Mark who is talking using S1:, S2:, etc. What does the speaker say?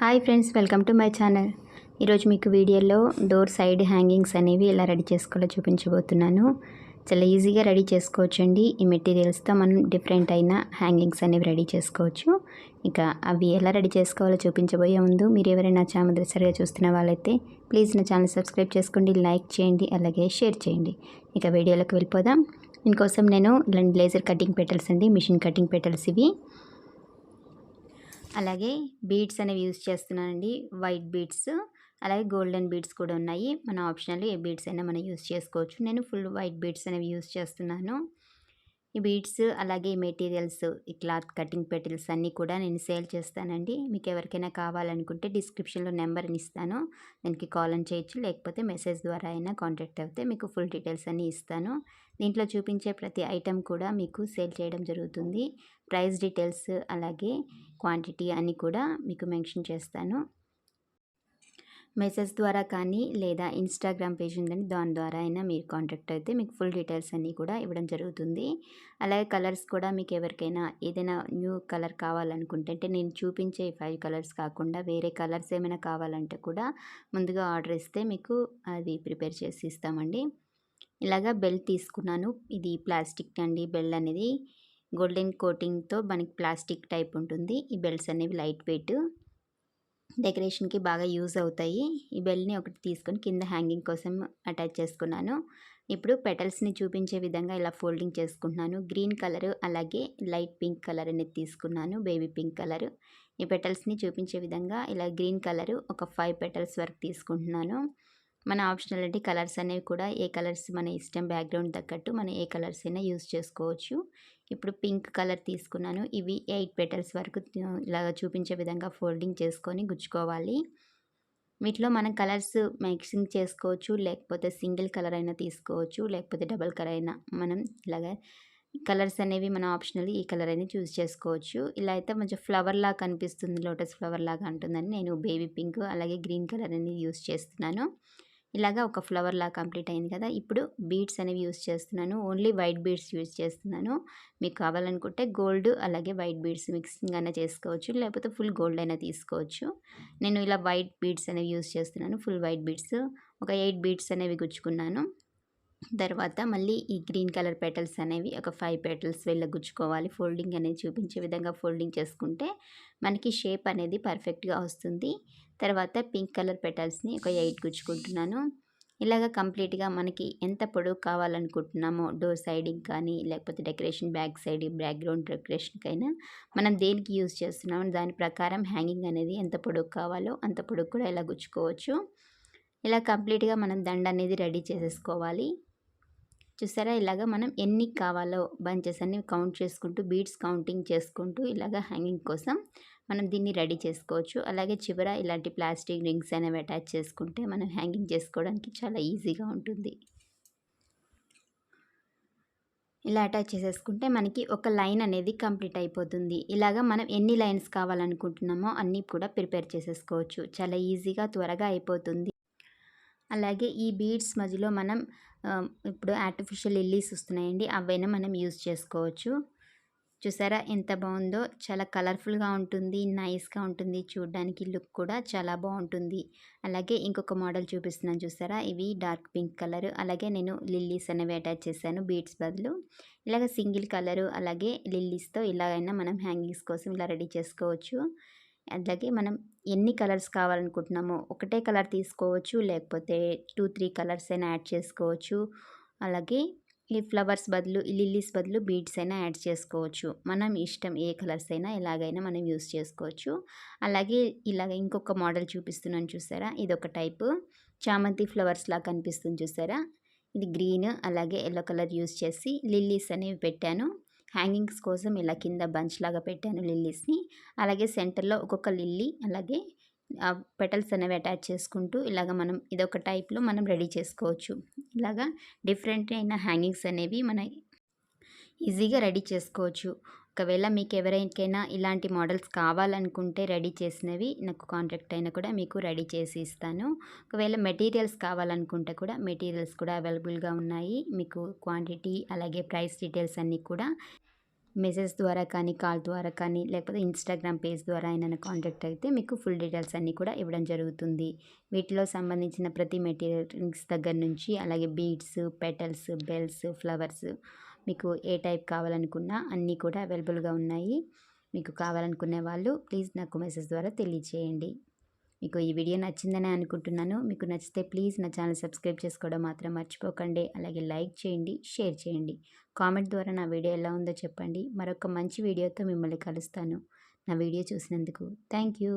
S1: Hi friends, welcome to my channel. ఈరోజు మీకు వీడియోలో డోర్ సైడ్ హ్యాంగింగ్స్ అనేవి ఎలా రెడీ చేసుకోవాలో చూపించబోతున్నాను. చాలా ఈజీగా రెడీ చేసుకోవచ్చండి. ఈ మెటీరియల్స్తో మనం డిఫరెంట్ అయిన హ్యాంగింగ్స్ అనేవి రెడీ చేసుకోవచ్చు. ఇక అవి ఎలా రెడీ చేసుకోవాలో చూపించబోయే ముందు మీరు ఎవరైనా ఛానల్ మొదటిసారిగా చూస్తున్న వాళ్ళైతే ప్లీజ్ నా ఛానల్ సబ్స్క్రైబ్ చేసుకోండి, లైక్ చేయండి, అలాగే షేర్ చేయండి. ఇక వీడియోలోకి వెళ్ళిపోదాం. దీనికోసం నేను లేజర్ కటింగ్ పెటల్స్ అండి, మిషన్ కటింగ్ పెటల్స్ ఇవి. అలాగే బీడ్స్ అనేవి యూజ్ చేస్తున్నానండి, వైట్ బీడ్స్, అలాగే గోల్డెన్ బీడ్స్ కూడా ఉన్నాయి. మన ఆప్షనల్ ఏ బీడ్స్ అయినా మనం యూజ్ చేసుకోవచ్చు. నేను ఫుల్ వైట్ బీడ్స్ అనేవి యూజ్ చేస్తున్నాను. ఈ బీడ్స్ అలాగే ఈ మెటీరియల్స్, ఈ క్లాత్ కటింగ్ పెటల్స్ అన్నీ కూడా నేను సేల్ చేస్తానండి. మీకు ఎవరికైనా కావాలనుకుంటే డిస్క్రిప్షన్లో నెంబర్ని ఇస్తాను, దానికి కాల్ అని చేయొచ్చు, లేకపోతే మెసేజ్ ద్వారా అయినా కాంటాక్ట్ అవుతే మీకు ఫుల్ డీటెయిల్స్ అన్నీ ఇస్తాను. దీంట్లో చూపించే ప్రతి ఐటెం కూడా మీకు సేల్ చేయడం జరుగుతుంది. ప్రైస్ డీటెయిల్స్ అలాగే క్వాంటిటీ అన్నీ కూడా మీకు మెన్షన్ చేస్తాను. మెసేజ్ ద్వారా కానీ లేదా ఇన్స్టాగ్రామ్ పేజ్ ఉందని దాని ద్వారా అయినా మీరు కాంటాక్ట్ అయితే మీకు ఫుల్ డీటెయిల్స్ అన్నీ కూడా ఇవ్వడం జరుగుతుంది. అలాగే కలర్స్ కూడా మీకు ఎవరికైనా ఏదైనా న్యూ కలర్ కావాలనుకుంటే, అంటే నేను చూపించే 5 కలర్స్ కాకుండా వేరే కలర్స్ ఏమైనా కావాలంటే కూడా ముందుగా ఆర్డర్ ఇస్తే మీకు అది ప్రిపేర్ చేసి ఇస్తామండి. ఇలాగా బెల్ తీసుకున్నాను. ఇది ప్లాస్టిక్ అండి. బెల్ అనేది గోల్డెన్ కోటింగ్తో మనకి ప్లాస్టిక్ టైప్ ఉంటుంది. ఈ బెల్ట్స్ అనేవి లైట్ వెయిట్, డెకరేషన్కి బాగా యూజ్ అవుతాయి. ఈ బెల్ని ఒకటి తీసుకొని కింద హ్యాంగింగ్ కోసం అటాచ్ చేసుకున్నాను. ఇప్పుడు పెటల్స్ని చూపించే విధంగా ఇలా ఫోల్డింగ్ చేసుకుంటున్నాను. గ్రీన్ కలర్ అలాగే లైట్ పింక్ కలర్ అనేది తీసుకున్నాను, బేబీ పింక్ కలర్. ఈ పెటల్స్ని చూపించే విధంగా ఇలా గ్రీన్ కలర్ ఒక 5 పెటల్స్ వరకు తీసుకుంటున్నాను. మన ఆప్షనల్ అంటే కలర్స్ అనేవి కూడా ఏ కలర్స్ మన ఇష్టం, బ్యాక్గ్రౌండ్ తగ్గట్టు మనం ఏ కలర్స్ అయినా యూజ్ చేసుకోవచ్చు. ఇప్పుడు పింక్ కలర్ తీసుకున్నాను. ఇవి 8 పెటల్స్ వరకు ఇలాగ చూపించే విధంగా ఫోల్డింగ్ చేసుకొని గుచ్చుకోవాలి. వీటిలో మనం కలర్స్ మిక్సింగ్ చేసుకోవచ్చు, లేకపోతే సింగిల్ కలర్ అయినా తీసుకోవచ్చు, లేకపోతే డబల్ కలర్ అయినా మనం ఇలాగ కలర్స్ అనేవి మన ఆప్షనల్ ఈ కలర్ అయినా చూస్ చేసుకోవచ్చు. ఇలా అయితే కొంచెం ఫ్లవర్ లాగా కనిపిస్తుంది, లోటస్ ఫ్లవర్ లాగా అంటుందని నేను బేబీ పింక్ అలాగే గ్రీన్ కలర్ అనేది యూస్ చేస్తున్నాను. ఇలాగా ఒక ఫ్లవర్ లాగా కంప్లీట్ అయింది కదా. ఇప్పుడు బీడ్స్ అనేవి యూస్ చేస్తున్నాను. ఓన్లీ వైట్ బీడ్స్ యూస్ చేస్తున్నాను. మీకు కావాలనుకుంటే గోల్డ్ అలాగే వైట్ బీడ్స్ మిక్సింగ్ అయినా చేసుకోవచ్చు, లేకపోతే ఫుల్ గోల్డ్ అయినా తీసుకోవచ్చు. నేను ఇలా వైట్ బీడ్స్ అనేవి యూస్ చేస్తున్నాను. ఫుల్ వైట్ బీడ్స్ ఒక 8 బీడ్స్ అనేవి గుచ్చుకున్నాను. తర్వాత మళ్ళీ ఈ గ్రీన్ కలర్ పెటల్స్ అనేవి ఒక 5 పెటల్స్ గుచ్చుకోవాలి. ఫోల్డింగ్ అనేది చూపించే విధంగా ఫోల్డింగ్ చేసుకుంటే మనకి షేప్ అనేది పర్ఫెక్ట్గా వస్తుంది. తర్వాత పింక్ కలర్ పెటల్స్ని ఒక 8 గుచ్చుకుంటున్నాను. ఇలాగ కంప్లీట్గా మనకి ఎంత పొడవు కావాలనుకుంటున్నామో డోర్ సైడింగ్ కానీ, లేకపోతే డెకరేషన్ బ్యాక్ సైడ్ బ్యాక్గ్రౌండ్ డెకరేషన్కైనా మనం దేనికి యూజ్ చేస్తున్నామో దాని ప్రకారం హ్యాంగింగ్ అనేది ఎంత పొడవు కావాలో అంత పొడవు కూడా ఇలా గుచ్చుకోవచ్చు. ఇలా కంప్లీట్గా మనం దండ అనేది రెడీ చేసేసుకోవాలి. చూసారా, ఇలాగ మనం ఎన్ని కావాలో బంచెస్ అన్ని కౌంట్ చేసుకుంటూ, బీడ్స్ కౌంటింగ్ చేసుకుంటూ ఇలాగ హ్యాంగింగ్ కోసం మనం దీన్ని రెడీ చేసుకోవచ్చు. అలాగే చివర ఇలాంటి ప్లాస్టిక్ రింగ్స్ అనేవి అటాచ్ చేసుకుంటే మనం హ్యాంగింగ్ చేసుకోవడానికి చాలా ఈజీగా ఉంటుంది. ఇలా అటాచ్ చేసేసుకుంటే మనకి ఒక లైన్ అనేది కంప్లీట్ అయిపోతుంది. ఇలాగ మనం ఎన్ని లైన్స్ కావాలనుకుంటున్నామో అన్నీ కూడా ప్రిపేర్ చేసేసుకోవచ్చు. చాలా ఈజీగా త్వరగా అయిపోతుంది. అలాగే ఈ బీడ్స్ మధ్యలో మనం ఇప్పుడు ఆర్టిఫిషియల్ లిల్లీస్ వస్తున్నాయండి, అవైనా మనం యూజ్ చేసుకోవచ్చు. చూసారా ఎంత బాగుందో, చాలా కలర్ఫుల్గా ఉంటుంది, నైస్గా ఉంటుంది, చూడడానికి లుక్ కూడా చాలా బాగుంటుంది. అలాగే ఇంకొక మోడల్ చూపిస్తున్నాను చూసారా, ఇవి డార్క్ పింక్ కలర్, అలాగే నేను లిల్లీస్ అనేవి అటాచ్ చేశాను బీడ్స్ బదులు. ఇలాగ సింగిల్ కలరు అలాగే లిల్లీస్తో ఇలాగైనా మనం హ్యాంగింగ్స్ కోసం ఇలా రెడీ చేసుకోవచ్చు. అలాగే మనం ఎన్ని కలర్స్ కావాలనుకుంటున్నామో ఒకటే కలర్ తీసుకోవచ్చు, లేకపోతే 2-3 కలర్స్ అయినా యాడ్ చేసుకోవచ్చు. అలాగే ఈ ఫ్లవర్స్ బదులు, ఈ లిల్లీస్ బదులు బీడ్స్ అయినా యాడ్ చేసుకోవచ్చు. మనం ఇష్టం, ఏ కలర్స్ అయినా ఎలాగైనా మనం యూస్ చేసుకోవచ్చు. అలాగే ఇలాగ ఇంకొక మోడల్ చూపిస్తున్నాను చూసారా, ఇదొక టైపు చామంతి ఫ్లవర్స్ లాగా కనిపిస్తుంది చూసారా. ఇది గ్రీన్ అలాగే ఎల్లో కలర్ యూస్ చేసి లిల్లీస్ అనేవి పెట్టాను. హ్యాంగింగ్స్ కోసం ఇలా కింద బంచ్ లాగా పెట్టాను లిల్లీస్ని. అలాగే సెంటర్లో ఒక్కొక్క లిల్లీ అలాగే పెటల్స్ అనేవి అటాచ్ చేసుకుంటూ ఇలాగ మనం ఇదొక టైప్లో మనం రెడీ చేసుకోవచ్చు. ఇలాగా డిఫరెంట్ అయిన హ్యాంగింగ్స్ అనేవి మన ఈజీగా రెడీ చేసుకోవచ్చు. ఒకవేళ మీకు ఎవరికైనా ఇలాంటి మోడల్స్ కావాలనుకుంటే రెడీ చేసినవి నాకు కాంటాక్ట్ అయినా కూడా మీకు రెడీ చేసి ఇస్తాను. ఒకవేళ మెటీరియల్స్ కావాలనుకుంటే కూడా మెటీరియల్స్ కూడా అవైలబుల్గా ఉన్నాయి. మీకు క్వాంటిటీ అలాగే ప్రైస్ డీటెయిల్స్ అన్నీ కూడా మెసేజ్ ద్వారా కానీ, కాల్ ద్వారా కానీ, లేకపోతే ఇన్‌స్టాగ్రామ్ పేజ్ ద్వారా అయినా కాంటాక్ట్ అయితే మీకు ఫుల్ డీటెయిల్స్ అన్నీ కూడా ఇవ్వడం జరుగుతుంది. వీటిలో సంబంధించిన ప్రతి మెటీరియల్ రింగ్స్ దగ్గర నుంచి అలాగే బీడ్స్, పెటల్స్, బెల్స్, ఫ్లవర్స్ మీకు ఏ టైప్ కావాలనుకున్నా అన్నీ కూడా అవైలబుల్‌గా ఉన్నాయి. మీకు కావాలనుకునే వాళ్ళు ప్లీజ్ నాకు మెసేజ్ ద్వారా తెలియచేయండి. మీకు ఈ వీడియో నచ్చిందనే అనుకుంటున్నాను. మీకు నచ్చితే ప్లీజ్ నా ఛానల్ సబ్స్క్రైబ్ చేసుకోవడం మాత్రం మర్చిపోకండి. అలాగే లైక్ చేయండి, షేర్ చేయండి. కామెంట్ ద్వారా నా వీడియో ఎలా ఉందో చెప్పండి. మరొక మంచి వీడియోతో మిమ్మల్ని కలుస్తాను. నా వీడియో చూసినందుకు థ్యాంక్ యూ.